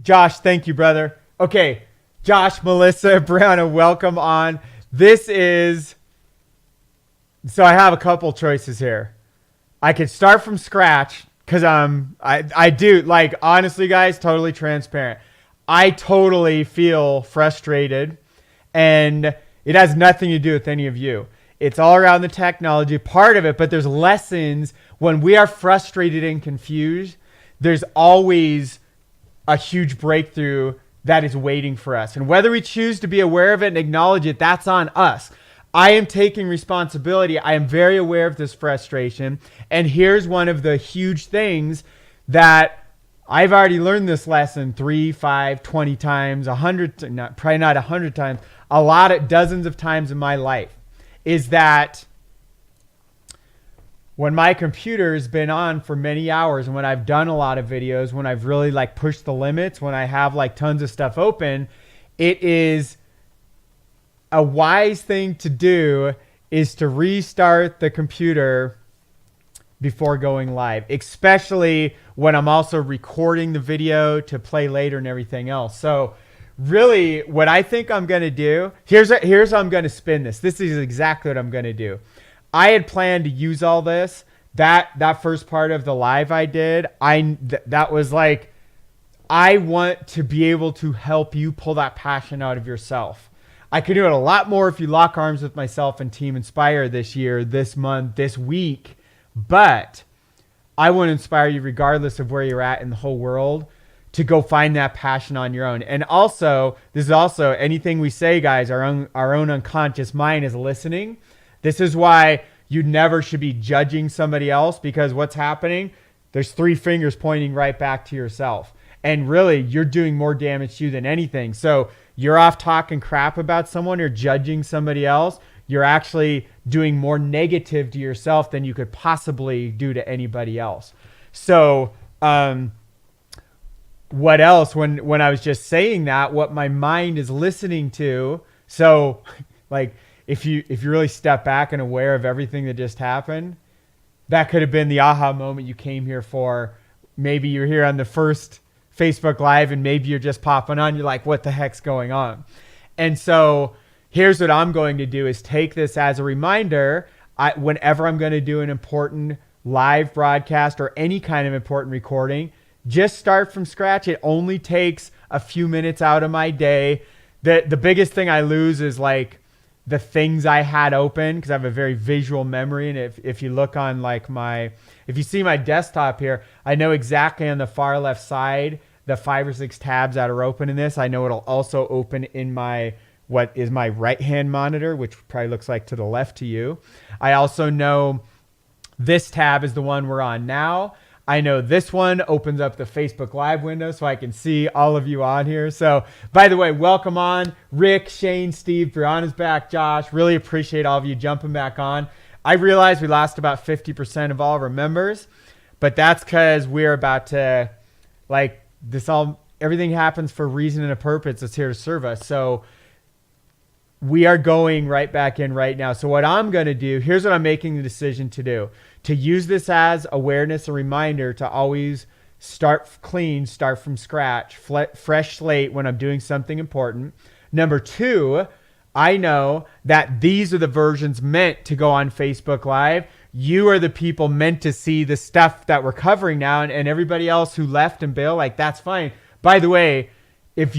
Josh, thank you, brother. Okay, Josh, Melissa, Brianna, welcome on. This is so I have a couple choices here. I could start from scratch because I do like honestly, guys, totally transparent. I totally feel frustrated, and it has nothing to do with any of you. It's all around the technology part of it, but there's lessons when we are frustrated and confused. There's always a huge breakthrough that is waiting for us. And whether we choose to be aware of it and acknowledge it, that's on us. I am taking responsibility. I am very aware of this frustration. And here's one of the huge things that I've already learned this lesson 3, 5, 20 times, 100, probably not 100 times, a lot of dozens of times in my life is that when my computer's been on for many hours and when I've done a lot of videos, when I've really like pushed the limits, when I have like tons of stuff open, it is a wise thing to do is to restart the computer before going live, especially when I'm also recording the video to play later and everything else. So really what I think I'm going to do, here's how I'm going to spin this. This is exactly what I'm going to do. I had planned to use all this. That first part of the live I did, that was like, I want to be able to help you pull that passion out of yourself. I could do it a lot more if you lock arms with myself and Team Inspire this year, this month, this week. But I want to inspire you regardless of where you're at in the whole world to go find that passion on your own. And also, this is also anything we say, guys, our own unconscious mind is listening. This is why you never should be judging somebody else, because what's happening, there's 3 fingers pointing right back to yourself. And really, you're doing more damage to you than anything. So you're off talking crap about someone or judging somebody else. You're actually doing more negative to yourself than you could possibly do to anybody else. So what else, when I was just saying that, what my mind is listening to, so like if you really step back and aware of everything that just happened, that could have been the aha moment you came here for. Maybe you're here on the first Facebook Live and maybe you're just popping on. You're like, what the heck's going on? And so here's what I'm going to do is take this as a reminder. Whenever I'm going to do an important live broadcast or any kind of important recording, just start from scratch. It only takes a few minutes out of my day. The biggest thing I lose is like the things I had open, because I have a very visual memory. And if you look on like if you see my desktop here, I know exactly on the far left side, the 5 or 6 tabs that are open in this. I know it'll also open in what is my right-hand monitor, which probably looks like to the left to you. I also know this tab is the one we're on now. I know this one opens up the Facebook Live window so I can see all of you on here. So, by the way, welcome on. Rick, Shane, Steve, Brianna's back, Josh. Really appreciate all of you jumping back on. I realized we lost about 50% of all of our members, but that's because we're about to, like, everything happens for a reason and a purpose. It's here to serve us. So, we are going right back in right now. So what I'm going to do, here's what I'm making the decision to do. To use this as awareness, a reminder to always start clean, start from scratch, fresh slate when I'm doing something important. Number 2, I know that these are the versions meant to go on Facebook Live. You are the people meant to see the stuff that we're covering now, and everybody else who left and bailed, like, that's fine. By the way, if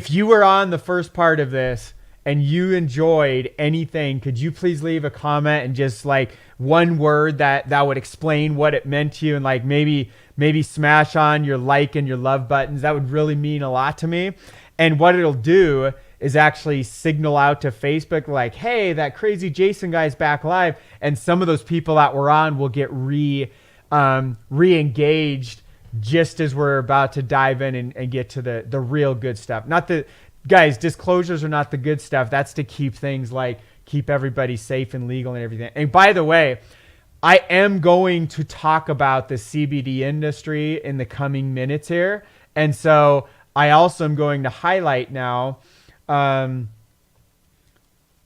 you were on the first part of this and you enjoyed anything, could you please leave a comment and just like one word that would explain what it meant to you, and like maybe smash on your like and your love buttons. That would really mean a lot to me. And what it'll do is actually signal out to Facebook like, hey, that crazy Jason guy's back live. And some of those people that were on will get re-engaged just as we're about to dive in and get to the real good stuff. Not the guys, disclosures are not the good stuff. That's to keep things like keep everybody safe and legal and everything. And by the way, I am going to talk about the CBD industry in the coming minutes here. And so I also am going to highlight now.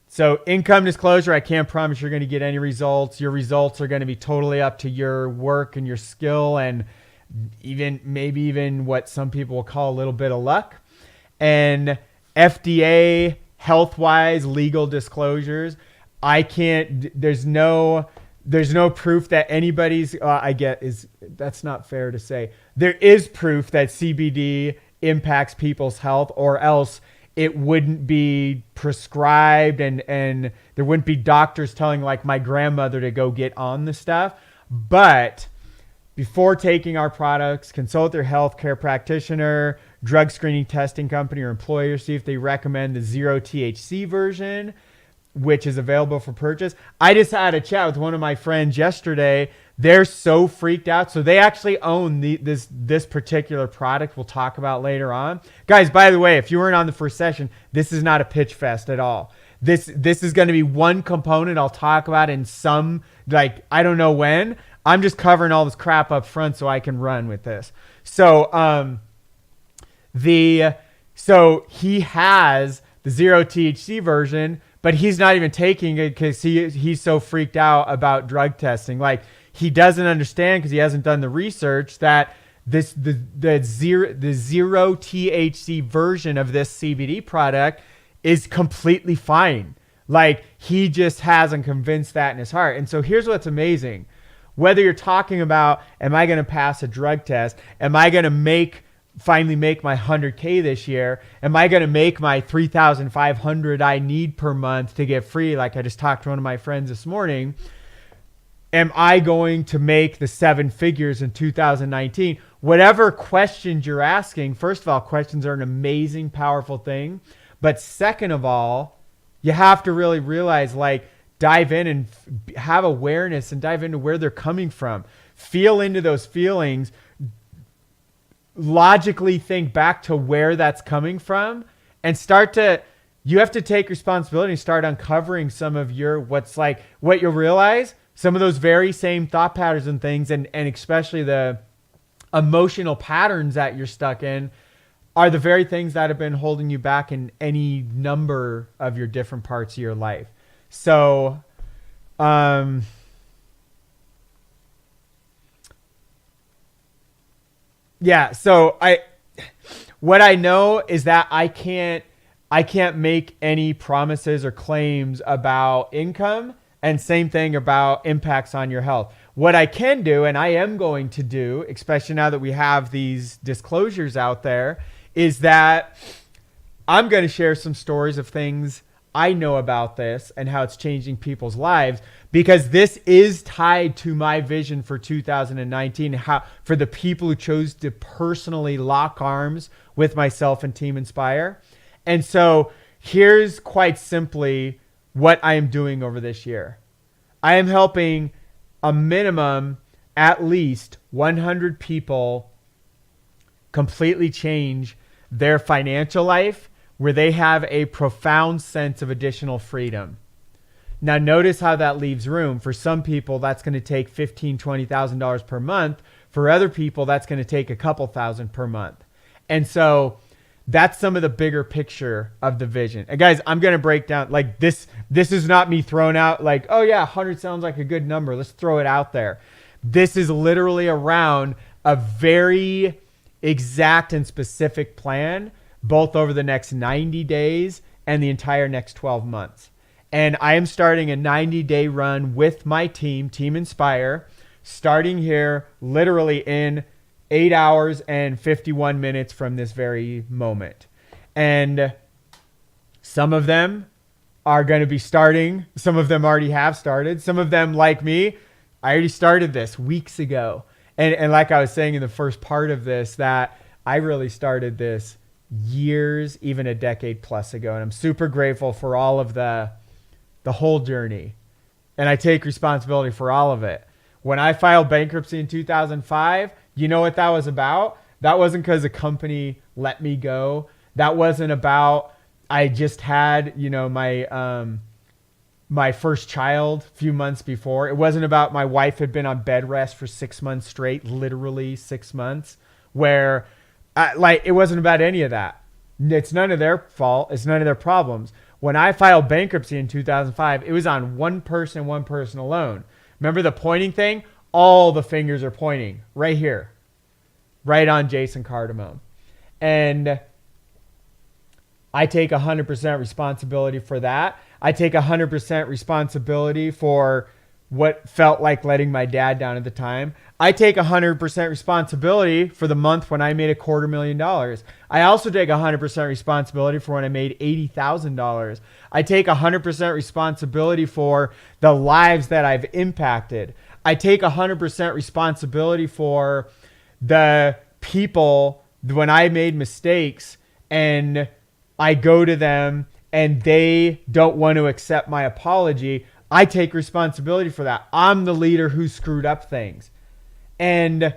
So income disclosure, I can't promise you're going to get any results. Your results are going to be totally up to your work and your skill and maybe even what some people will call a little bit of luck, and FDA health wise legal disclosures. There's no proof that anybody's, that's not fair to say. There is proof that CBD impacts people's health, or else it wouldn't be prescribed, and there wouldn't be doctors telling like my grandmother to go get on the stuff. But before taking our products, consult your healthcare practitioner, drug screening testing company, or employer. See if they recommend the 0 THC version, which is available for purchase. I just had a chat with one of my friends yesterday. They're so freaked out. So they actually own this particular product we'll talk about later on. Guys, by the way, if you weren't on the first session, this is not a pitch fest at all. This is going to be one component I'll talk about in some, like, I don't know when. I'm just covering all this crap up front so I can run with this. So so he has the 0 THC version, but he's not even taking it because he's so freaked out about drug testing. Like, he doesn't understand, because he hasn't done the research, that the zero THC version of this CBD product is completely fine. Like, he just hasn't convinced that in his heart. And so here's what's amazing. Whether you're talking about, am I going to pass a drug test? Am I going to finally make my 100K this year? Am I going to make my 3,500 I need per month to get free? Like I just talked to one of my friends this morning. Am I going to make the 7 figures in 2019? Whatever questions you're asking, first of all, questions are an amazing, powerful thing. But second of all, you have to really realize, like, dive in and have awareness and dive into where they're coming from. Feel into those feelings. Logically think back to where that's coming from, and you have to take responsibility and start uncovering some of what you'll realize, some of those very same thought patterns and things, and especially the emotional patterns that you're stuck in, are the very things that have been holding you back in any number of your different parts of your life. So, so what I know is that I can't make any promises or claims about income, and same thing about impacts on your health. What I can do, and I am going to do, especially now that we have these disclosures out there, is that I'm going to share some stories of things I know about this and how it's changing people's lives, because this is tied to my vision for 2019, for the people who chose to personally lock arms with myself and Team Inspire. And so here's quite simply what I am doing over this year. I am helping a minimum at least 100 people completely change their financial life, where they have a profound sense of additional freedom. Now, notice how that leaves room. For some people, that's going to take $15,000, $20,000 per month. For other people, that's going to take a couple thousand per month. And so that's some of the bigger picture of the vision. And guys, I'm going to break down, like, this is not me throwing out like, oh yeah, 100 sounds like a good number, let's throw it out there. This is literally around a very exact and specific plan, both over the next 90 days and the entire next 12 months. And I am starting a 90-day run with my team, Team Inspire, starting here literally in 8 hours and 51 minutes from this very moment. And some of them are going to be starting. Some of them already have started. Some of them, like me, I already started this weeks ago. And like I was saying in the first part of this, that I really started this years, even a decade plus ago. And I'm super grateful for all of the whole journey. And I take responsibility for all of it. When I filed bankruptcy in 2005, you know what that was about? That wasn't because a company let me go. That wasn't about, I just had, my first child a few months before. It wasn't about my wife had been on bed rest for 6 months straight, literally 6 months, where it wasn't about any of that. It's none of their fault. It's none of their problems. When I filed bankruptcy in 2005, it was on one person alone. Remember the pointing thing? All the fingers are pointing right here. right on Jason Cardamone. And I take 100% responsibility for that. I take 100% responsibility for what felt like letting my dad down at the time. I take 100% responsibility for the month when I made $250,000. I also take 100% responsibility for when I made $80,000. I take 100% responsibility for the lives that I've impacted. I take 100% responsibility for the people when I made mistakes and I go to them and they don't want to accept my apology. I take responsibility for that. I'm the leader who screwed up things. And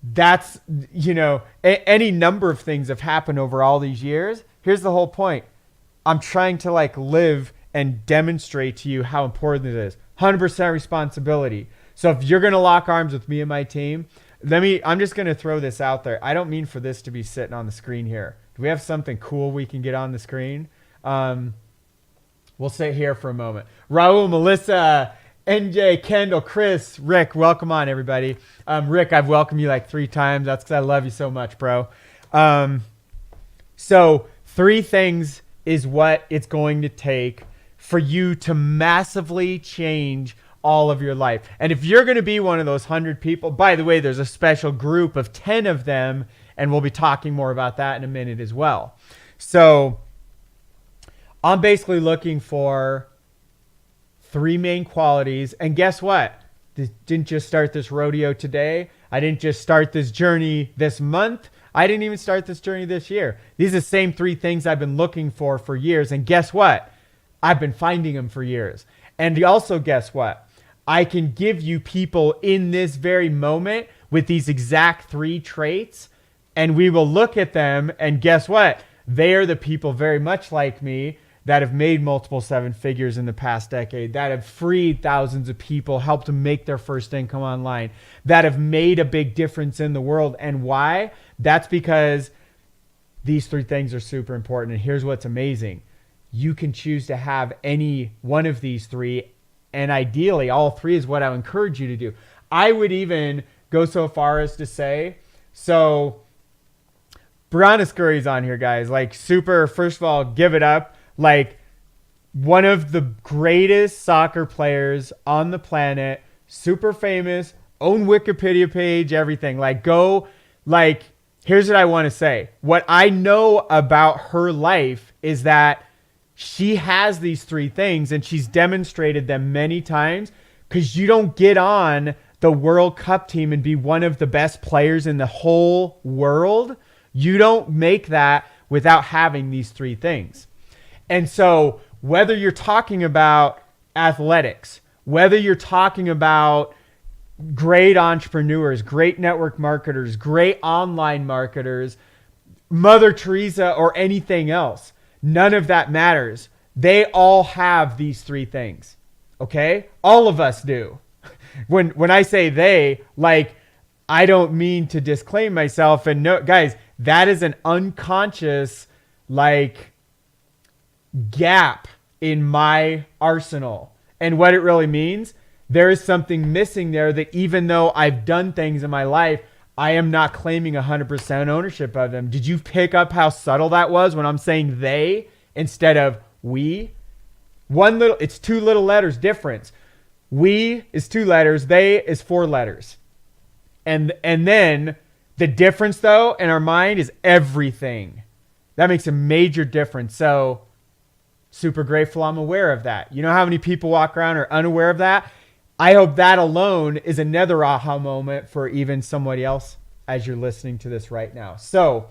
that's, any number of things have happened over all these years. Here's the whole point. I'm trying to live and demonstrate to you how important it is. 100% responsibility. So if you're going to lock arms with me and my team, I'm just going to throw this out there. I don't mean for this to be sitting on the screen here. Do we have something cool we can get on the screen? We'll sit here for a moment. Raul, Melissa, NJ, Kendall, Chris, Rick, welcome on, everybody. Rick, I've welcomed you 3 times. That's because I love you so much, bro. So 3 things is what it's going to take for you to massively change all of your life. And if you're going to be one of those 100 people, by the way, there's a special group of 10 of them, and we'll be talking more about that in a minute as well. So I'm basically looking for 3 main qualities. And guess what? Didn't just start this rodeo today. I didn't just start this journey this month. I didn't even start this journey this year. These are the same 3 things I've been looking for years. And guess what? I've been finding them for years. And also guess what? I can give you people in this very moment with these exact 3 traits, and we will look at them, and guess what? They are the people very much like me that have made multiple 7 figures in the past decade, that have freed thousands of people, helped them make their first income online, that have made a big difference in the world. And why? That's because these 3 things are super important. And here's what's amazing. You can choose to have any one of these 3, and ideally all 3 is what I would encourage you to do. I would even go so far as to say, so Brianna Scurry's on here, guys. Super, first of all, give it up. One of the greatest soccer players on the planet, super famous, own Wikipedia page, everything. Here's what I want to say. What I know about her life is that she has these 3 things, and she's demonstrated them many times, because you don't get on the World Cup team and be one of the best players in the whole world. You don't make that without having these 3 things. And so whether you're talking about athletics, whether you're talking about great entrepreneurs, great network marketers, great online marketers, Mother Teresa, or anything else, none of that matters. They all have these 3 things. Okay? All of us do. When I say they, I don't mean to disclaim myself. And no, guys, that is an unconscious, gap in my arsenal. And what it really means, there is something missing there, that even though I've done things in my life, I am not claiming 100% ownership of them. Did you pick up how subtle that was when I'm saying they instead of we? It's 2 little letters difference. We is 2 letters, they is 4 letters. And then the difference though in our mind is everything. That makes a major difference. So super grateful I'm aware of that. You know how many people walk around are unaware of that? I hope that alone is another aha moment for even somebody else as you're listening to this right now. So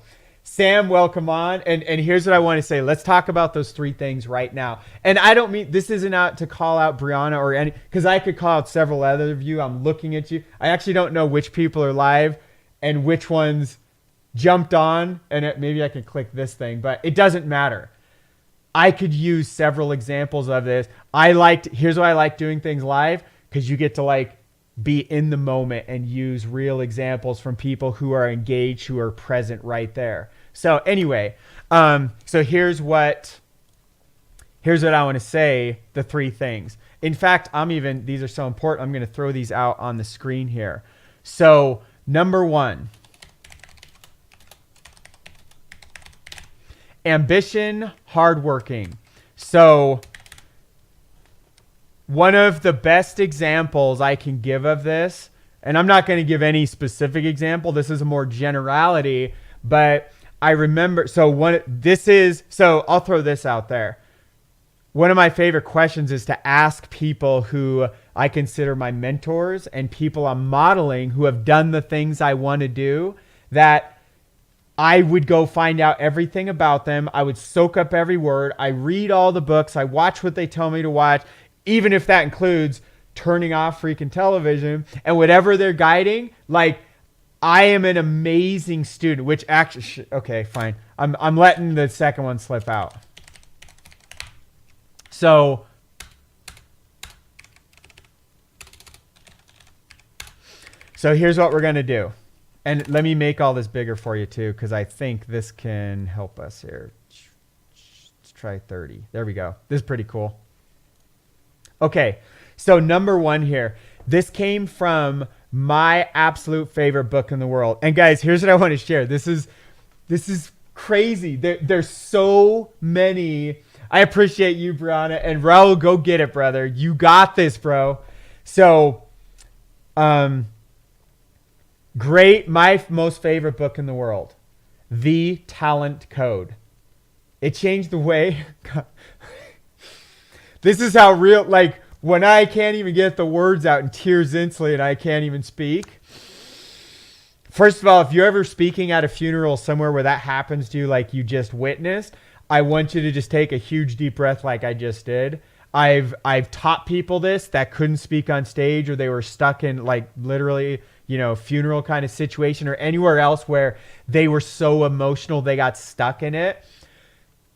Sam, welcome on. And here's what I want to say. Let's talk about those 3 things right now. And I don't mean, this isn't out to call out Brianna or any, because I could call out several other of you. I'm looking at you. I actually don't know which people are live and which ones jumped on. And maybe I can click this thing, but it doesn't matter. I could use several examples of this. Here's why I like doing things live, because you get to be in the moment and use real examples from people who are engaged, who are present right there. So anyway, so here's what I want to say, the 3 things. In fact, these are so important, I'm going to throw these out on the screen here. So number 1, ambition, hardworking. So one of the best examples I can give of this, and I'm not going to give any specific example, this is a more generality, but I remember, so I'll throw this out there. One of my favorite questions is to ask people who I consider my mentors and people I'm modeling who have done the things I want to do, that I would go find out everything about them. I would soak up every word. I read all the books. I watch what they tell me to watch, even if that includes turning off freaking television and whatever they're guiding. Like, I am an amazing student, which actually, okay, fine. I'm letting the second one slip out. So here's what we're going to do. And let me make all this bigger for you too, because I think this can help us here. Let's try 30. There we go. This is pretty cool. Okay, so number one here. This came from my absolute favorite book in the world. And guys, here's what I want to share. This is crazy. There's so many. I appreciate you, Brianna. And Raul, go get it, brother. You got this, bro. So, great. My most favorite book in the world, The Talent Code. It changed the way. This is how real, like, when I can't even get the words out and tears instantly and I can't even speak. First of all, if you're ever speaking at a funeral somewhere where that happens to you, like you just witnessed, I want you to just take a huge deep breath like I just did. I've taught people this that couldn't speak on stage, or they were stuck in like literally, funeral kind of situation, or anywhere else where they were so emotional they got stuck in it.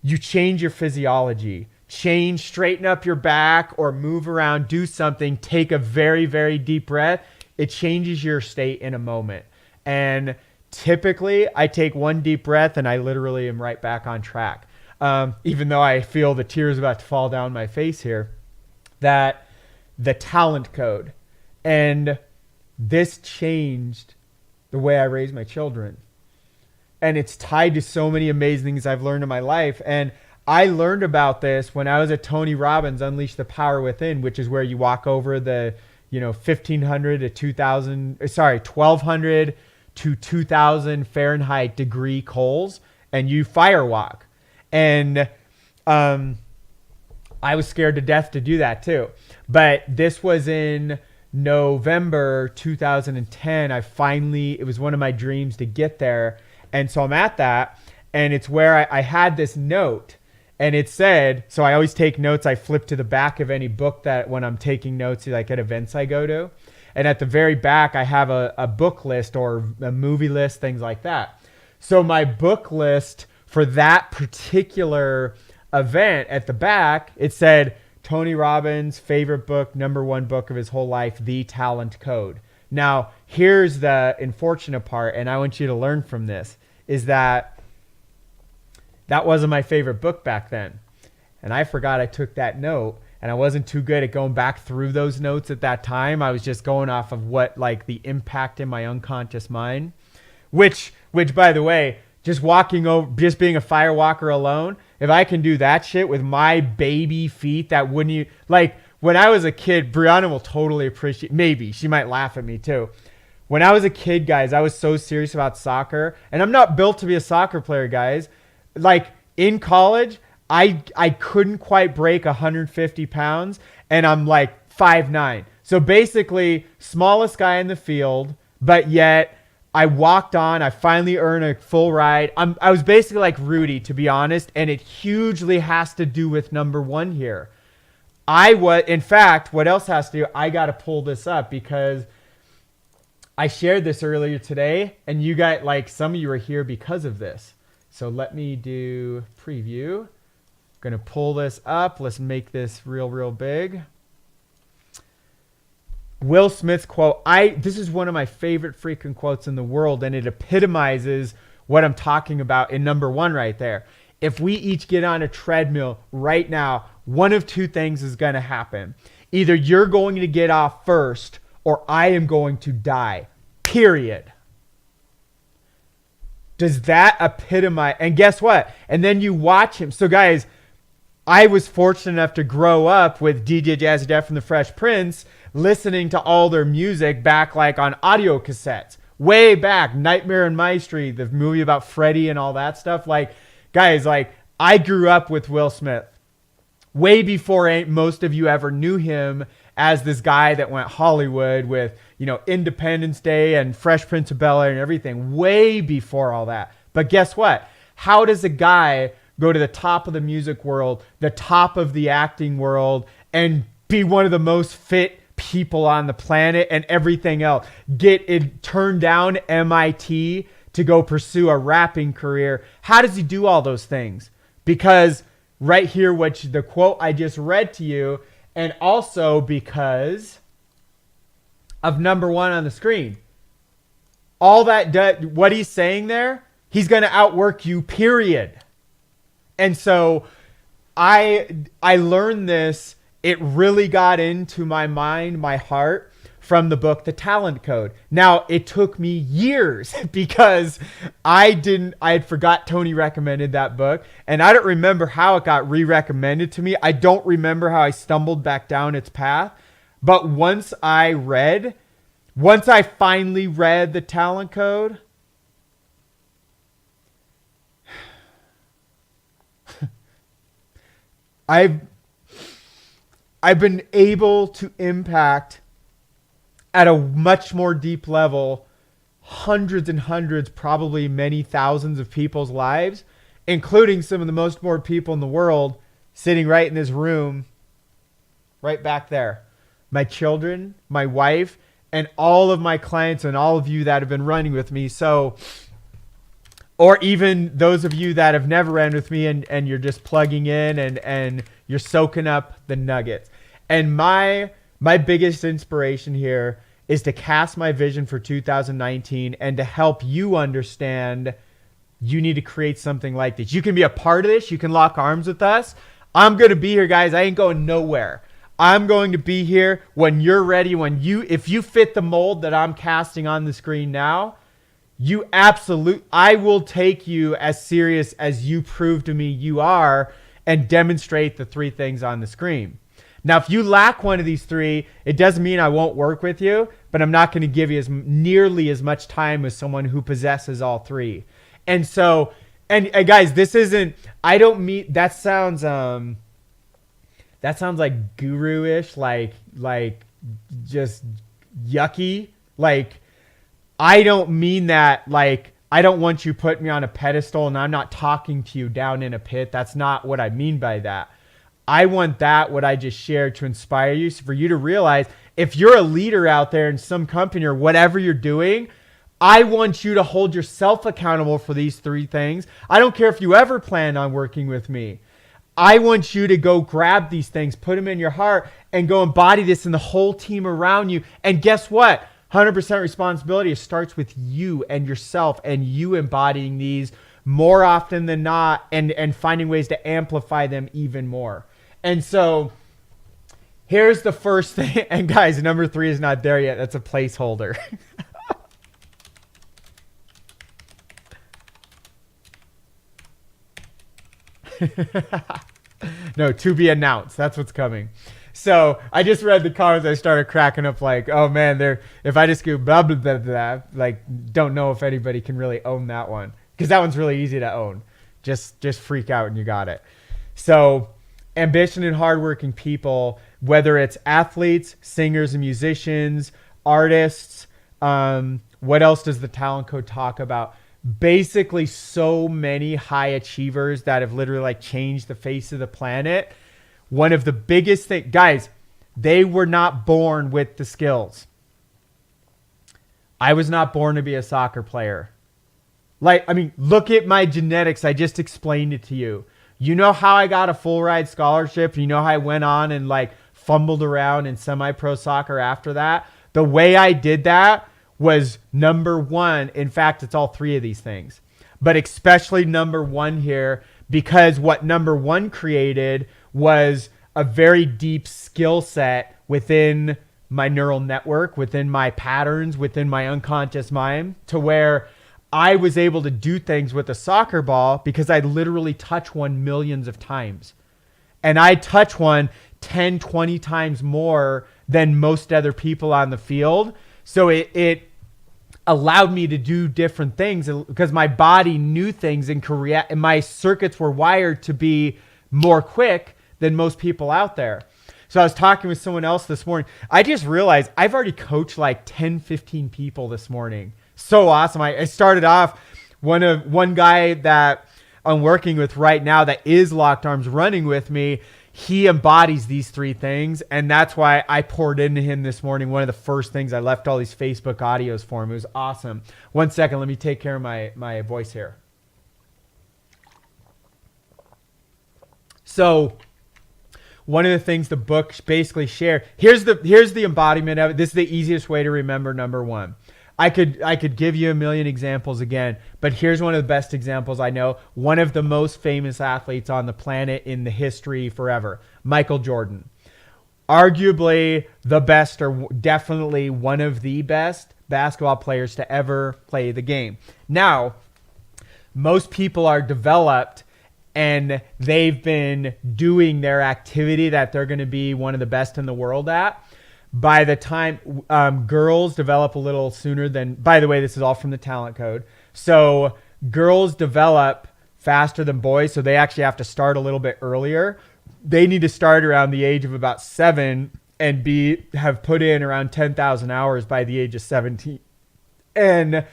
You change your physiology. Straighten up your back or move around, do something, take a very, very deep breath. It changes your state in a moment. And typically I take one deep breath and I literally am right back on track. Even though I feel the tears about to fall down my face here, that the talent code. And this changed the way I raise my children. And it's tied to so many amazing things I've learned in my life. And I learned about this when I was at Tony Robbins' Unleash the Power Within, which is where you walk over the, 1,500 to 1,200 to 2,000 Fahrenheit degree coals, and you firewalk. And I was scared to death to do that too. But this was in November 2010. It was one of my dreams to get there. And so I'm at that, and it's where I had this note. And it said, so I always take notes. I flip to the back of any book that when I'm taking notes, like at events I go to. And at the very back, I have a book list or a movie list, things like that. So my book list for that particular event at the back, it said Tony Robbins' favorite book, number one book of his whole life, The Talent Code. Now, here's the unfortunate part, and I want you to learn from this, is that wasn't my favorite book back then. And I forgot I took that note, and I wasn't too good at going back through those notes at that time. I was just going off of what, like, the impact in my unconscious mind, which by the way, just walking over, just being a firewalker alone, if I can do that shit with my baby feet, that wouldn't you, like, when I was a kid, Brianna will totally appreciate, maybe, she might laugh at me too. When I was a kid, guys, I was so serious about soccer, and I'm not built to be a soccer player, guys. Like, in college, I couldn't quite break 150 pounds, and I'm like 5'9". So basically, smallest guy in the field, but yet I walked on. I finally earned a full ride. I was basically like Rudy, to be honest, and it hugely has to do with number one here. In fact, what else has to do? I got to pull this up because I shared this earlier today, and you got, like, some of you are here because of this. So let me do preview. Going to pull this up. Let's make this real big. Will Smith's quote. This is one of my favorite freaking quotes in the world, and it epitomizes what I'm talking about in number one right there. If we each get on a treadmill right now, one of two things is going to happen. Either you're going to get off first, or I am going to die. Period. does that epitomize? And guess what? And then you watch him. So guys, I was fortunate enough to grow up with DJ Jazzy Jeff and the Fresh Prince, listening to all their music back like on audio cassettes. Way back, Nightmare on My Street, the movie about Freddy and all that stuff. Like, guys, like, I grew up with Will Smith way before most of you ever knew him as this guy that went Hollywood with, you know, Independence Day and Fresh Prince of Bel-Air and everything, way before all that. But guess what? How does a guy go to the top of the music world, the top of the acting world, and be one of the most fit people on the planet and everything else, get it turned down MIT to go pursue a rapping career? How does he do all those things? Because right here, which the quote I just read to you, and also because of number one on the screen. All that, what he's saying there, he's going to outwork you, period. And so I learned this. It really got into my mind, my heart, from the book, The Talent Code. Now, it took me years because I had forgot Tony recommended that book, and I don't remember how it got re-recommended to me. I don't remember how I stumbled back down its path. But once I finally read The Talent Code, I've been able to impact at a much more deep level hundreds and hundreds, probably many thousands of people's lives, including some of the most bored people in the world sitting right in this room, right back there. My children, my wife, and all of my clients and all of you that have been running with me. So, or even those of you that have never ran with me and you're just plugging in and you're soaking up the nuggets. And my biggest inspiration here is to cast my vision for 2019 and to help you understand you need to create something like this. You can be a part of this. You can lock arms with us. I'm going to be here, guys. I ain't going nowhere. I'm going to be here when you're ready. If you fit the mold that I'm casting on the screen now, I will take you as serious as you prove to me you are and demonstrate the three things on the screen. Now, if you lack one of these three, it doesn't mean I won't work with you, but I'm not going to give you nearly as much time as someone who possesses all three. And so, and guys, this isn't, I don't mean, that sounds like guru-ish, like just yucky. Like, I don't mean that, like, I don't want you put me on a pedestal and I'm not talking to you down in a pit. That's not what I mean by that. I want what I just shared to inspire you, so for you to realize if you're a leader out there in some company or whatever you're doing, I want you to hold yourself accountable for these three things. I don't care if you ever plan on working with me. I want you to go grab these things, put them in your heart, and go embody this in the whole team around you. And guess what? 100% responsibility starts with you and yourself and you embodying these more often than not and finding ways to amplify them even more. And so here's the first thing. And guys, number 3 is not there yet. That's a placeholder. No, to be announced. That's what's coming. So I just read the comments. I started cracking up like, oh man, if I just go blah, blah, blah, blah, like, don't know if anybody can really own that one. Because that one's really easy to own. Just freak out and you got it. So ambition and hardworking people, whether it's athletes, singers and musicians, artists, what else does the Talent Code talk about? Basically so many high achievers that have literally like changed the face of the planet. One of the biggest things, guys, they were not born with the skills. I was not born to be a soccer player. Like, I mean, look at my genetics. I just explained it to you. You know how I got a full ride scholarship? You know how I went on and like fumbled around in semi-pro soccer after that? The way I did that was number 1. In fact, it's all 3 of these things, but especially number 1 here, because what number 1 created was a very deep skill set within my neural network, within my patterns, within my unconscious mind, to where I was able to do things with a soccer ball because I literally touch one millions of times. And I touch one 10, 20 times more than most other people on the field. So it allowed me to do different things because my body knew things and my circuits were wired to be more quick than most people out there. So I was talking with someone else this morning. I just realized I've already coached like 10, 15 people this morning. So awesome. I started off one guy that I'm working with right now that is Locked Arms running with me. He embodies these three things. And that's why I poured into him this morning. One of the first things, I left all these Facebook audios for him. It was awesome. 1 second. Let me take care of my voice here. So one of the things the book basically share, here's the embodiment of it. This is the easiest way to remember number one. I could give you a million examples again, but here's one of the best examples I know. One of the most famous athletes on the planet in the history forever, Michael Jordan. Arguably the best, or definitely one of the best basketball players to ever play the game. Now, most people are developed and they've been doing their activity that they're going to be one of the best in the world at. By the time girls develop a little sooner than, by the way, this is all from the talent code. So girls develop faster than boys. So they actually have to start a little bit earlier. They need to start around the age of about 7 and have put in around 10,000 hours by the age of 17. And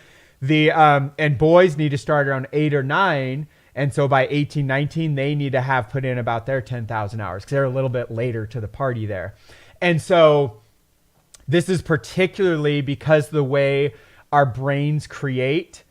boys need to start around 8 or 9. And so by 18, 19, they need to have put in about their 10,000 hours because they're a little bit later to the party there. And so this is particularly because the way our brains create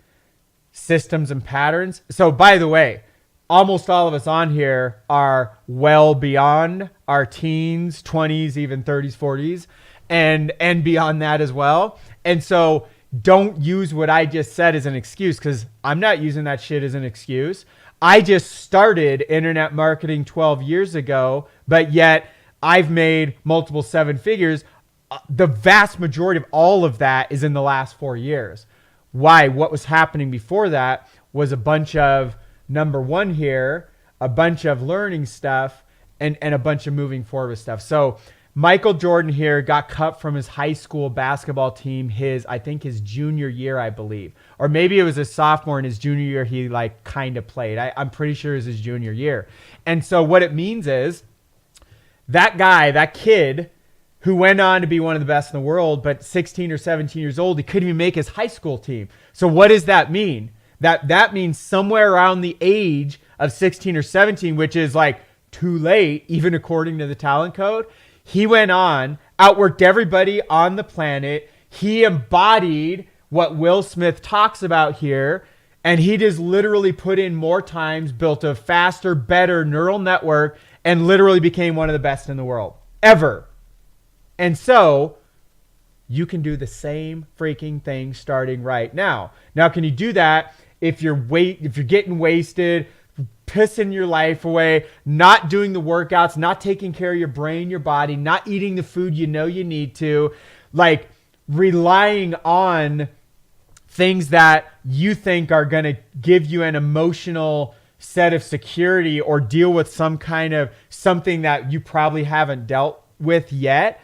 systems and patterns. So by the way, almost all of us on here are well beyond our teens, 20s, even 30s, 40s, and beyond that as well. And so don't use what I just said as an excuse, because I'm not using that shit as an excuse. I just started internet marketing 12 years ago, but yet I've made multiple 7 figures. The vast majority of all of that is in the last 4 years. Why? What was happening before that was a bunch of, number one here, a bunch of learning stuff and a bunch of moving forward with stuff. So Michael Jordan here got cut from his high school basketball team I think his junior year, I believe. Or maybe it was his sophomore, in his junior year he like kind of played. I'm pretty sure it was his junior year. And so what it means is that guy, that kid who went on to be one of the best in the world, but 16 or 17 years old, he couldn't even make his high school team. So what does that mean? That means somewhere around the age of 16 or 17, which is like too late, even according to the talent code, he went on, outworked everybody on the planet. He embodied what Will Smith talks about here, and he just literally put in more times, built a faster, better neural network, and literally became one of the best in the world ever. And so you can do the same freaking thing starting right now. Now, can you do that if you're getting wasted, pissing your life away, not doing the workouts, not taking care of your brain, your body, not eating the food you know you need to, like relying on things that you think are going to give you an emotional set of security or deal with some kind of something that you probably haven't dealt with yet,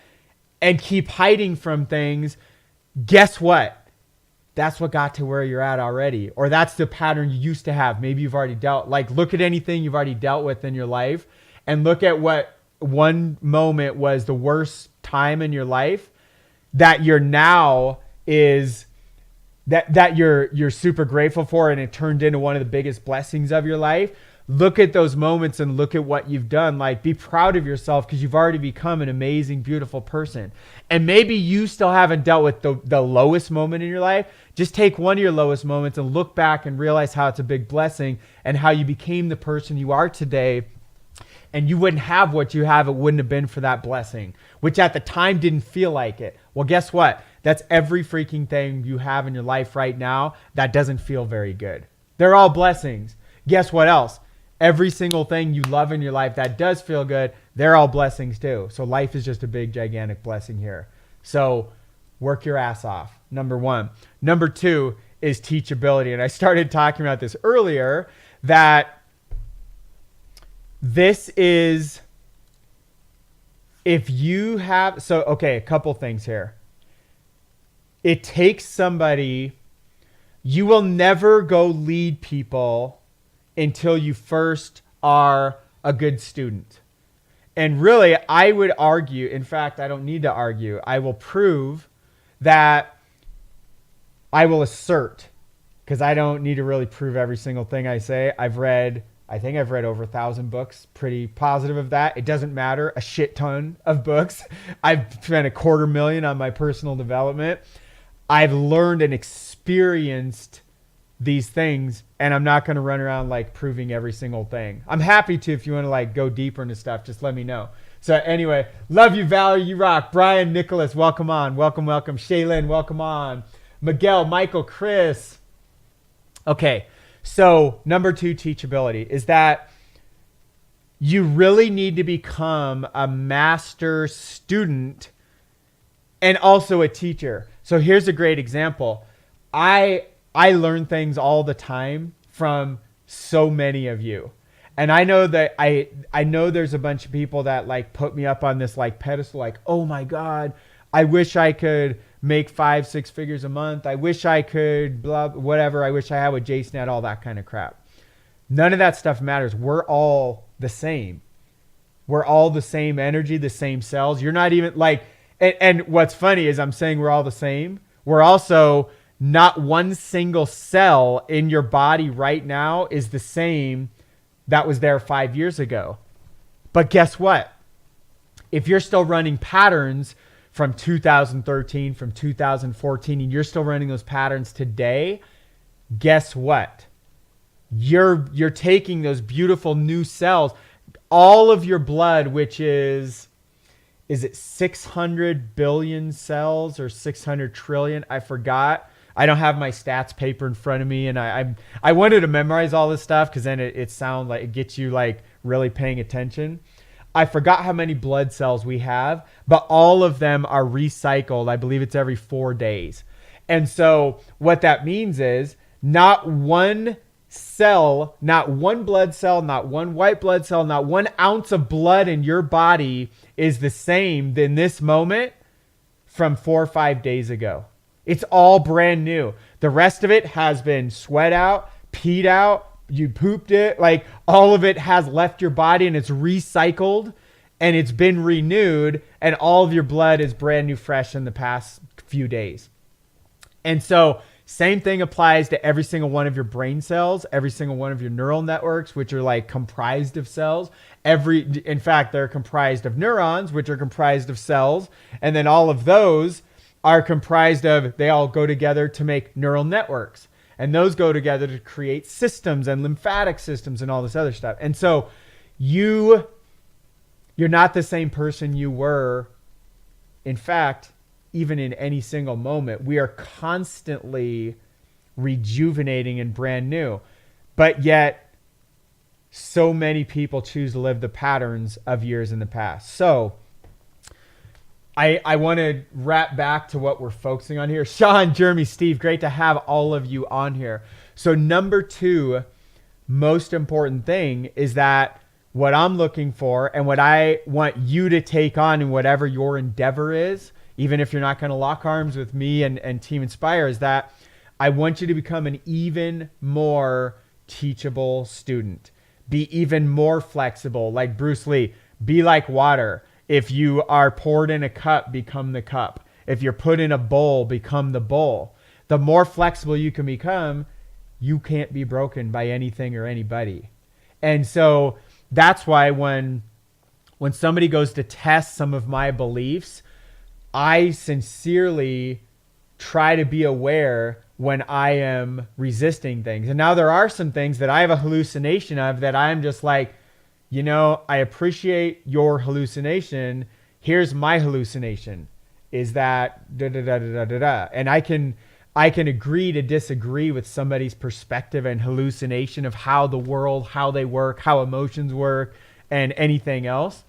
and keep hiding from things? Guess what? That's what got to where you're at already. Or that's the pattern you used to have. Maybe you've already look at anything you've already dealt with in your life and look at what one moment was the worst time in your life that you're now is that you're super grateful for, and it turned into one of the biggest blessings of your life. Look at those moments and look at what you've done. Like, be proud of yourself because you've already become an amazing, beautiful person. And maybe you still haven't dealt with the lowest moment in your life. Just take one of your lowest moments and look back and realize how it's a big blessing and how you became the person you are today. And you wouldn't have what you have. It wouldn't have been for that blessing, which at the time didn't feel like it. Well, guess what? That's every freaking thing you have in your life right now that doesn't feel very good. They're all blessings. Guess what else? Every single thing you love in your life that does feel good, they're all blessings too. So life is just a big, gigantic blessing here. So work your ass off. Number one. Number two is teachability. And I started talking about this earlier, that this is, if you have, so, okay, a couple things here. It takes somebody, you will never go lead people until you first are a good student. And really, I would argue, in fact, I don't need to argue, I will prove that, I will assert, because I don't need to really prove every single thing I say. I think I've read over 1,000 books, pretty positive of that. It doesn't matter, a shit ton of books. I've spent $250,000 on my personal development. I've learned and experienced these things, and I'm not going to run around like proving every single thing. I'm happy to, if you want to like go deeper into stuff, just let me know. So anyway, love you, Valerie, you rock. Brian, Nicholas, welcome on. Welcome. Shaylin, welcome on. Miguel, Michael, Chris. Okay, so number 2, teachability, is that you really need to become a master student and also a teacher. So here's a great example. I learn things all the time from so many of you. And I know that I know there's a bunch of people that like put me up on this like pedestal, like, oh my God, I wish I could make 5-6 figures a month. I wish I could blah, whatever. I wish I had what Jason had, all that kind of crap. None of that stuff matters. We're all the same. We're all the same energy, the same cells. You're not even like, and what's funny is I'm saying we're all the same. We're also not one single cell in your body right now is the same that was there 5 years ago. But guess what? If you're still running patterns from 2013, from 2014, and you're still running those patterns today, guess what? You're taking those beautiful new cells, all of your blood, which is it 600 billion cells or 600 trillion? I forgot. I don't have my stats paper in front of me, and I wanted to memorize all this stuff because then it sounds like it gets you like really paying attention. I forgot how many blood cells we have, but all of them are recycled. I believe it's every 4 days. And so what that means is not one cell, not one blood cell, not one white blood cell, not 1 ounce of blood in your body is the same in this moment from 4 or 5 days ago. It's all brand new. The rest of it has been sweat out, peed out, you pooped it, like all of it has left your body and it's recycled and it's been renewed, and all of your blood is brand new, fresh in the past few days. And so same thing applies to every single one of your brain cells, every single one of your neural networks, which are like comprised of cells. In fact, they're comprised of neurons, which are comprised of cells. And then all of those are comprised of, they all go together to make neural networks. And those go together to create systems and lymphatic systems and all this other stuff. And so you're not the same person you were. In fact, even in any single moment, we are constantly rejuvenating and brand new. But yet, so many people choose to live the patterns of years in the past. So I want to wrap back to what we're focusing on here. Sean, Jeremy, Steve, great to have all of you on here. So number 2, most important thing is that what I'm looking for and what I want you to take on in whatever your endeavor is, even if you're not going to lock arms with me and Team Inspire, is that I want you to become an even more teachable student. Be even more flexible, like Bruce Lee. Be like water. If you are poured in a cup, become the cup. If you're put in a bowl, become the bowl. The more flexible you can become, you can't be broken by anything or anybody. And so that's why when somebody goes to test some of my beliefs, I sincerely try to be aware when I am resisting things. And now there are some things that I have a hallucination of that I'm just like, you know, I appreciate your hallucination. Here's my hallucination. Is that da da da da da da. And I can agree to disagree with somebody's perspective and hallucination of how the world, how they work, how emotions work, and anything else.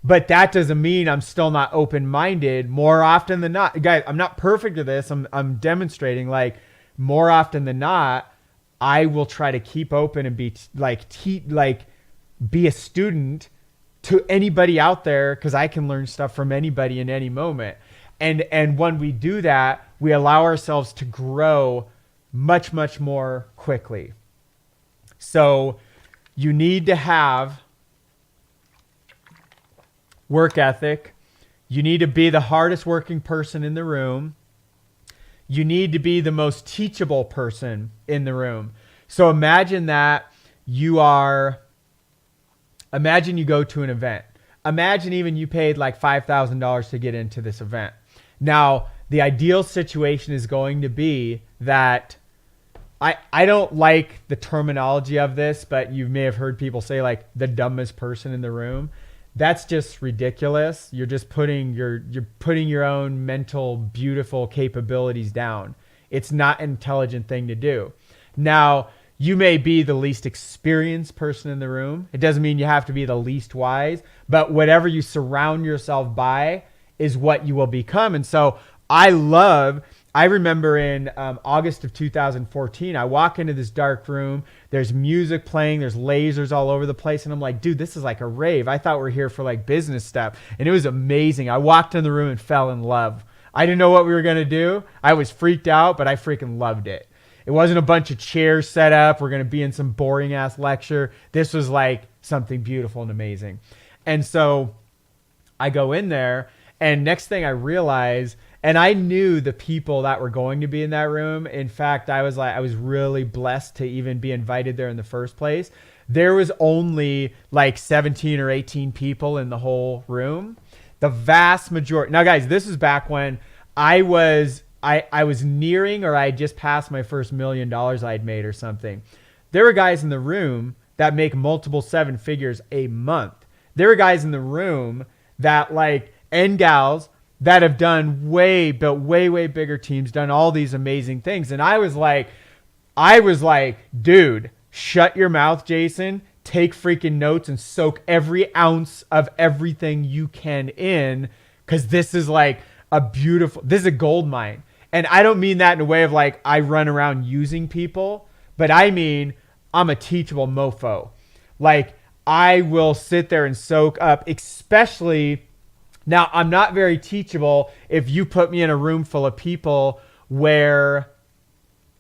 But that doesn't mean I'm still not open-minded more often than not. Guys, I'm not perfect at this. I'm demonstrating, like, more often than not, I will try to keep open and be be a student to anybody out there, because I can learn stuff from anybody in any moment. And when we do that, we allow ourselves to grow much, much more quickly. So you need to have work ethic. You need to be the hardest working person in the room. You need to be the most teachable person in the room. So imagine you go to an event. Imagine even you paid like $5,000 to get into this event. Now, the ideal situation is going to be that I don't like the terminology of this, but you may have heard people say like the dumbest person in the room. That's just ridiculous. You're just putting your own mental, beautiful capabilities down. It's not an intelligent thing to do. Now, you may be the least experienced person in the room. It doesn't mean you have to be the least wise, but whatever you surround yourself by is what you will become. And so I remember in August of 2014, I walk into this dark room. There's music playing. There's lasers all over the place. And I'm like, dude, this is like a rave. I thought we were here for like business stuff. And it was amazing. I walked in the room and fell in love. I didn't know what we were going to do. I was freaked out, but I freaking loved it. It wasn't a bunch of chairs set up. We're going to be in some boring ass lecture. This was like something beautiful and amazing. And so I go in there, and next thing I realize, and I knew the people that were going to be in that room. In fact, I was really blessed to even be invited there in the first place. There was only like 17 or 18 people in the whole room. The vast majority. Now, guys, this is back when I was nearing, or I had just passed my first $1 million I'd made or something. There were guys in the room that make multiple seven figures a month. There were guys in the room that and gals that have done built way bigger teams, done all these amazing things. And I was like, dude, shut your mouth, Jason. Take freaking notes and soak every ounce of everything you can in, because this is like this is a gold mine. And I don't mean that in a way of like I run around using people, but I mean I'm a teachable mofo. Like I will sit there and soak up, especially now. I'm not very teachable if you put me in a room full of people where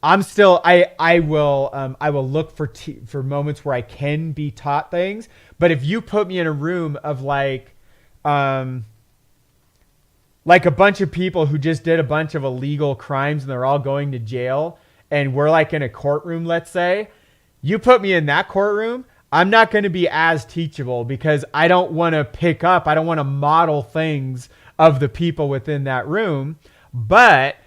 I'm still, I will look for moments where I can be taught things. But if you put me in a room of like a bunch of people who just did a bunch of illegal crimes and they're all going to jail, and we're like in a courtroom, let's say, you put me in that courtroom, I'm not going to be as teachable, because I don't want to model things of the people within that room, but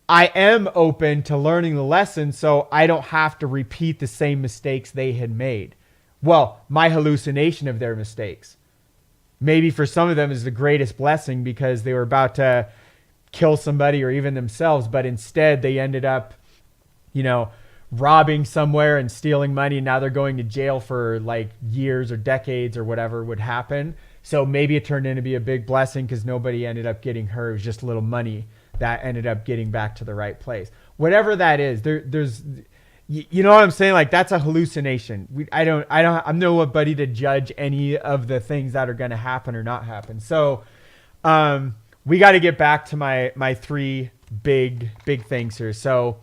I am open to learning the lesson so I don't have to repeat the same mistakes they had made. Well, my hallucination of their mistakes. Maybe for some of them is the greatest blessing, because they were about to kill somebody or even themselves, but instead they ended up, robbing somewhere and stealing money. And now they're going to jail for like years or decades or whatever would happen. So maybe it turned into be a big blessing because nobody ended up getting hurt. It was just a little money that ended up getting back to the right place. Whatever that is, there's, you know what I'm saying? Like that's a hallucination. I'm nobody to judge any of the things that are going to happen or not happen. So, we got to get back to my three big things here. So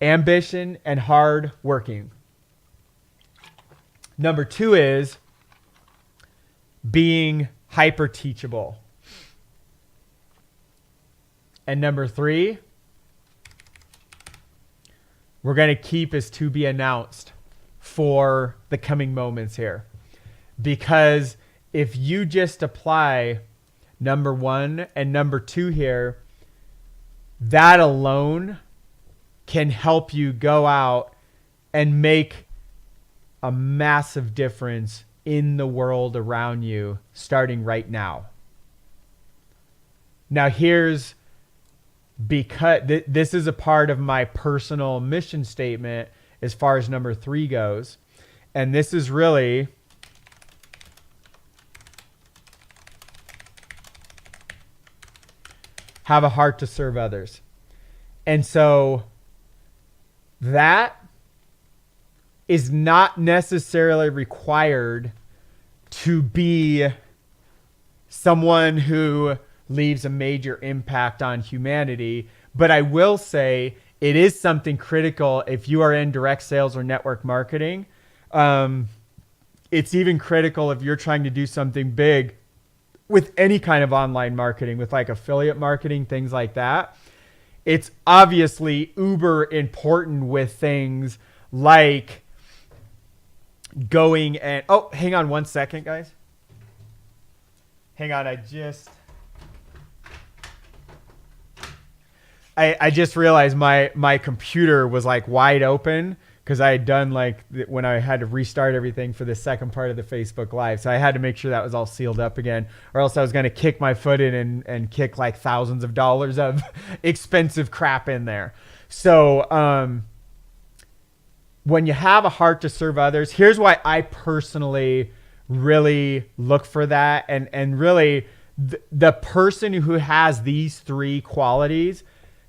ambition and hard working. Number 2 is being hyper teachable. And number 3, we're going to keep as to be announced for the coming moments here. Because if you just apply number 1 and number 2 here, that alone can help you go out and make a massive difference in the world around you starting right now. Now here's, because this is a part of my personal mission statement as far as number 3 goes. And this is really have a heart to serve others. And so that is not necessarily required to be someone who leaves a major impact on humanity. But I will say it is something critical if you are in direct sales or network marketing. It's even critical if you're trying to do something big with any kind of online marketing, with like affiliate marketing, things like that. It's obviously uber important with things like going and, oh, hang on one second, guys. Hang on, I just realized my computer was like wide open because I had done like when I had to restart everything for the second part of the Facebook Live. So I had to make sure that was all sealed up again, or else I was going to kick my foot in and kick like thousands of dollars of expensive crap in there. So when you have a heart to serve others, here's why I personally really look for that. And really the person who has these three qualities,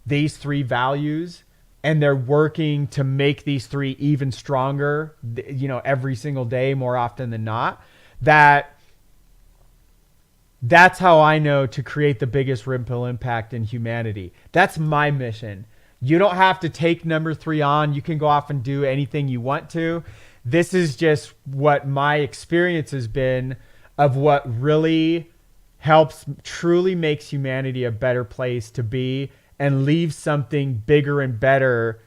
these three values, and they're working to make these three even stronger, you know, every single day, more often than not, that's how I know to create the biggest ripple impact in humanity. That's my mission. You don't have to take number 3 on. You can go off and do anything you want to. This is just what my experience has been of what really helps, truly makes humanity a better place to be and leave something bigger and better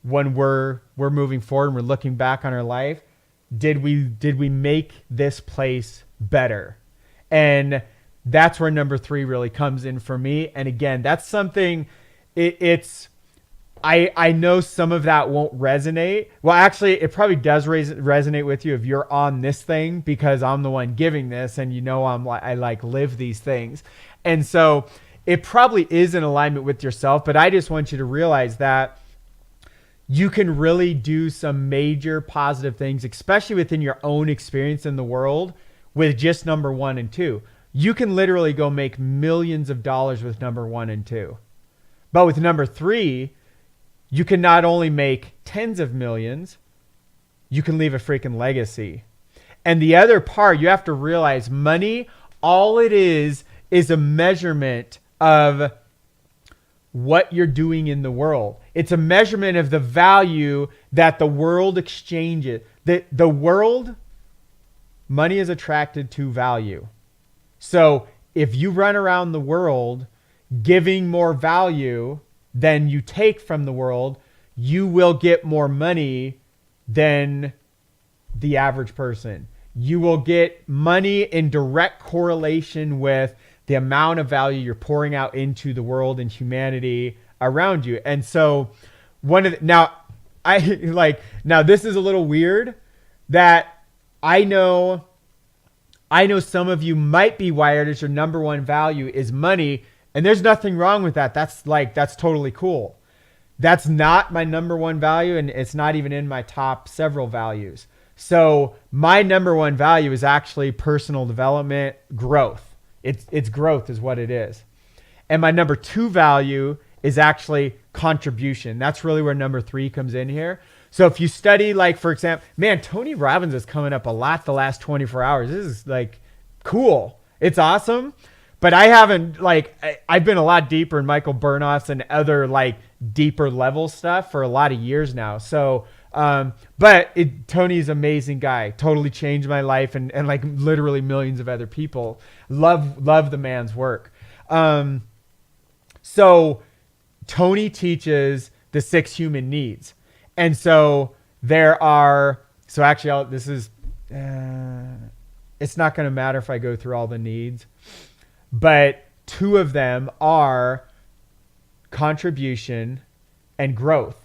when we're moving forward and we're looking back on our life. Did we make this place better? And that's where number 3 really comes in for me. And again, that's something I know some of that won't resonate. Well, actually, it probably does resonate with you if you're on this thing, because I'm the one giving this, and you know I like live these things. And so it probably is in alignment with yourself, but I just want you to realize that you can really do some major positive things, especially within your own experience in the world, with just number 1 and 2. You can literally go make millions of dollars with number 1 and 2. But with number 3, you can not only make tens of millions, you can leave a freaking legacy. And the other part, you have to realize money, all it is a measurement of what you're doing in the world. It's a measurement of the value that the world exchanges. The world, money is attracted to value. So if you run around the world giving more value than you take from the world, you will get more money than the average person. You will get money in direct correlation with the amount of value you're pouring out into the world and humanity around you. And so now this is a little weird that I know some of you might be wired as your number 1 value is money, and there's nothing wrong with that. That's totally cool. That's not my number 1 value, and it's not even in my top several values. So my number 1 value is actually personal development, growth. It's growth is what it is. And my number 2 value is actually contribution. That's really where number 3 comes in here. So if you study, like, for example, man, Tony Robbins is coming up a lot the last 24 hours. This is like cool. It's awesome. But I haven't, I've been a lot deeper in Michael Bernoff's and other like deeper level stuff for a lot of years now. So, Tony's an amazing guy. Totally changed my life and like literally millions of other people. Love the man's work. So Tony teaches the 6 human needs. And so it's not going to matter if I go through all the needs, but 2 of them are contribution and growth.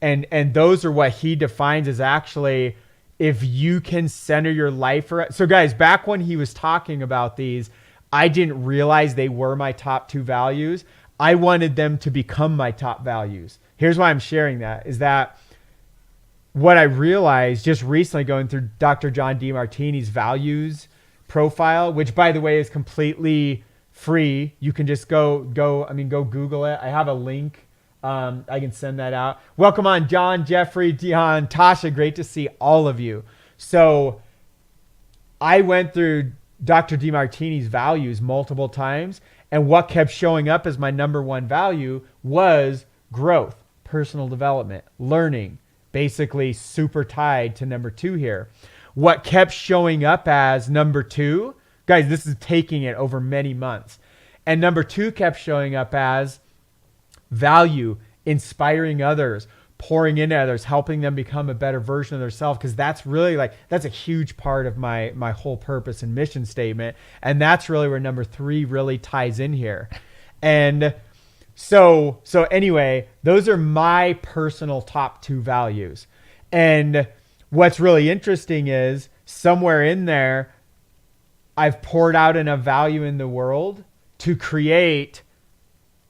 And those are what he defines as actually, if you can center your life around. So guys, back when he was talking about these, I didn't realize they were my top 2 values. I wanted them to become my top values. Here's why I'm sharing that, is that what I realized just recently going through Dr. John DeMartini's values profile, which by the way is completely free. You can just go Google it. I have a link I can send that out. Welcome on, John, Jeffrey, Dion, Tasha. Great to see all of you. So I went through Dr. DeMartini's values multiple times, and what kept showing up as my number one value was growth, personal development, learning, basically super tied to number 2 here. What kept showing up as number 2, guys, this is taking it over many months. And number 2 kept showing up as value, inspiring others, pouring into others, helping them become a better version of themselves. Because that's really that's a huge part of my whole purpose and mission statement. And that's really where number 3 really ties in here. And so anyway, those are my personal top 2 values. And what's really interesting is somewhere in there, I've poured out enough value in the world to create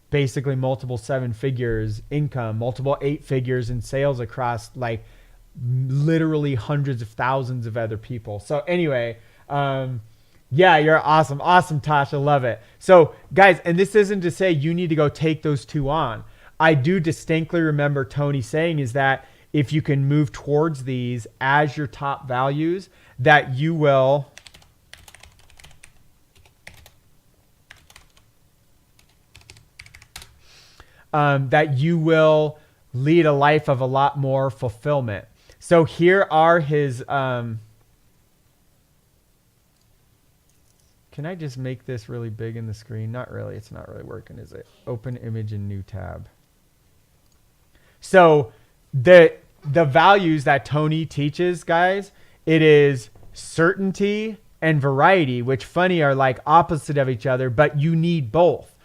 basically multiple 7 figures income, multiple 8 figures in sales across like literally hundreds of thousands of other people. So anyway, yeah, you're awesome. Awesome, Tasha. Love it. So guys, and this isn't to say you need to go take those 2 on. I do distinctly remember Tony saying is that if you can move towards these as your top values, that you will lead a life of a lot more fulfillment. So here are his, can I just make this really big in the screen? Not really. It's not really working, is it? Open image in new tab. So the values that Tony teaches, guys, it is certainty and variety, which funny are like opposite of each other, but you need both.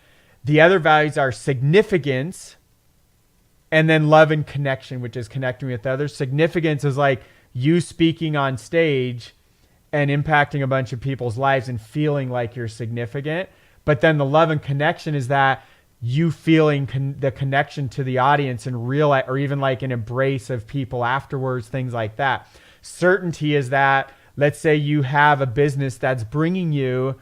The other values are significance and then love and connection, which is connecting with others. Significance is like you speaking on stage and impacting a bunch of people's lives and feeling like you're significant. But then the love and connection is that you feeling the connection to the audience and real, or even like an embrace of people afterwards, things like that. Certainty is that, let's say you have a business that's bringing you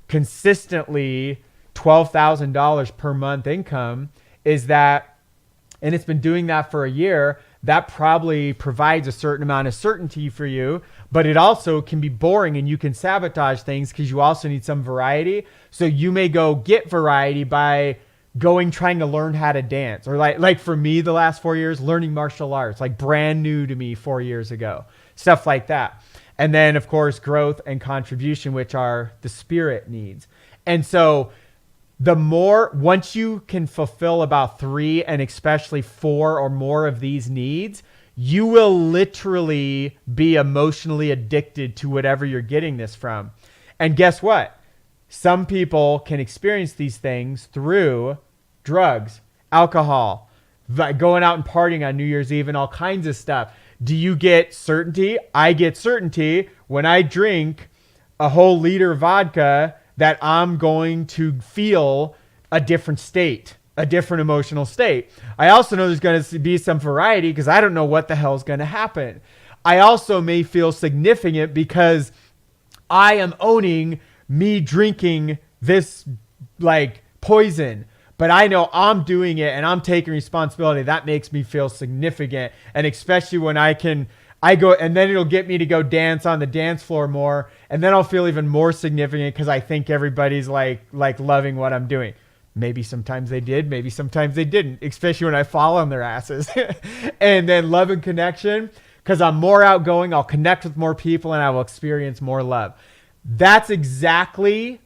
consistently $12,000 per month income, is that, and it's been doing that for a year, that probably provides a certain amount of certainty for you, but it also can be boring and you can sabotage things because you also need some variety. So you may go get variety by trying to learn how to dance, or like for me, the last 4 years, learning martial arts, like brand new to me 4 years ago, stuff like that. And then of course, growth and contribution, which are the spirit needs. And so once you can fulfill about 3 and especially 4 or more of these needs, you will literally be emotionally addicted to whatever you're getting this from. And guess what? Some people can experience these things through drugs, alcohol, going out and partying on New Year's Eve and all kinds of stuff. Do you get certainty? I get certainty when I drink a whole liter of vodka that I'm going to feel a different state, a different emotional state. I also know there's going to be some variety because I don't know what the hell is going to happen. I also may feel significant because I am owning me drinking this like poison, but I know I'm doing it and I'm taking responsibility. That makes me feel significant. And especially when I go, and then it'll get me to go dance on the dance floor more. And then I'll feel even more significant because I think everybody's like loving what I'm doing. Maybe sometimes they did, maybe sometimes they didn't, especially when I fall on their asses. And then love and connection, because I'm more outgoing, I'll connect with more people and I will experience more love. That's exactly.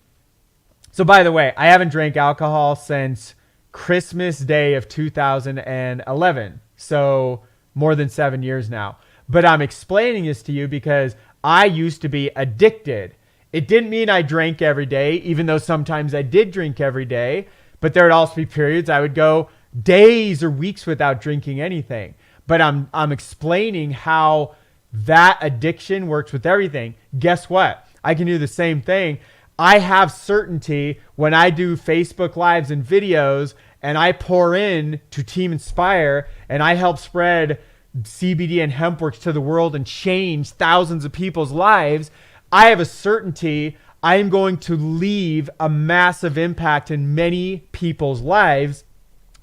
So by the way, I haven't drank alcohol since Christmas Day of 2011. So more than 7 years now. But I'm explaining this to you because I used to be addicted. It didn't mean I drank every day, even though sometimes I did drink every day. But there would also be periods I would go days or weeks without drinking anything. But I'm explaining how that addiction works with everything. Guess what? I can do the same thing. I have certainty when I do Facebook Lives and videos and I pour in to Team Inspire and I help spread CBD and hempworks to the world and change thousands of people's lives. I have a certainty I am going to leave a massive impact in many people's lives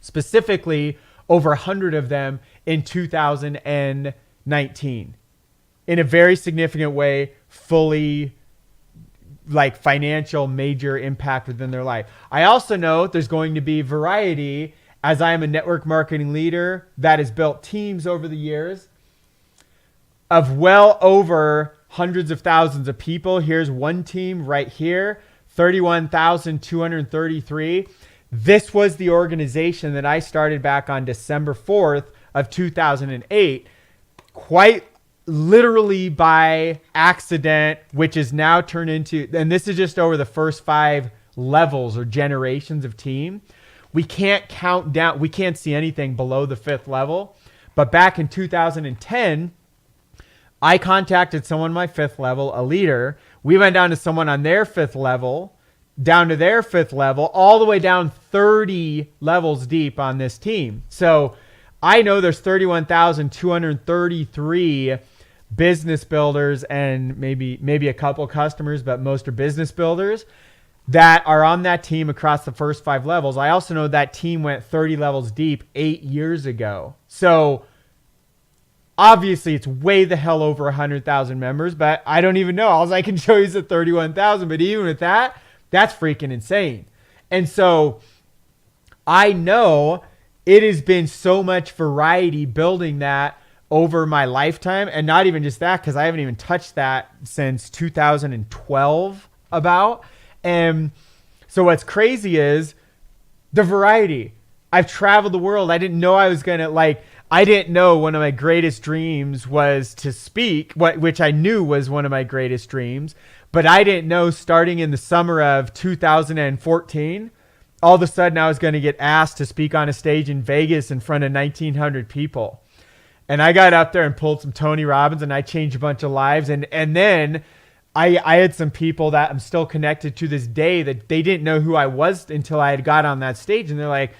specifically over 100 of them in 2019 in a very significant way, fully like financial major impact within their life. I also know there's going to be variety as I am a network marketing leader that has built teams over the years of well over hundreds of thousands of people. Here's one team right here, 31,233. This was the organization that I started back on December 4th of 2008, quite literally by accident, which is now turned into, and this is just over the first 5 levels or generations of team. We can't count down. We can't see anything below the 5th level. But back in 2010, I contacted someone on my 5th level, a leader. We went down to someone on their 5th level, down to their 5th level, all the way down 30 levels deep on this team. So I know there's 31,233 business builders and maybe a couple customers, but most are business builders that are on that team across the first 5 levels. I also know that team went 30 levels deep 8 years ago. So obviously it's way the hell over 100,000 members, but I don't even know. All I can show you is at 31,000. But even with that, that's freaking insane. And so I know it has been so much variety building that over my lifetime. And not even just that, because I haven't even touched that since 2012 about. And so what's crazy is the variety. I've traveled the world. I didn't know I was going to I didn't know one of my greatest dreams was to speak, which I knew was one of my greatest dreams. But I didn't know starting in the summer of 2014, all of a sudden I was going to get asked to speak on a stage in Vegas in front of 1,900 people. And I got up there and pulled some Tony Robbins and I changed a bunch of lives. And then I had some people that I'm still connected to this day that they didn't know who I was until I had got on that stage. And they're like,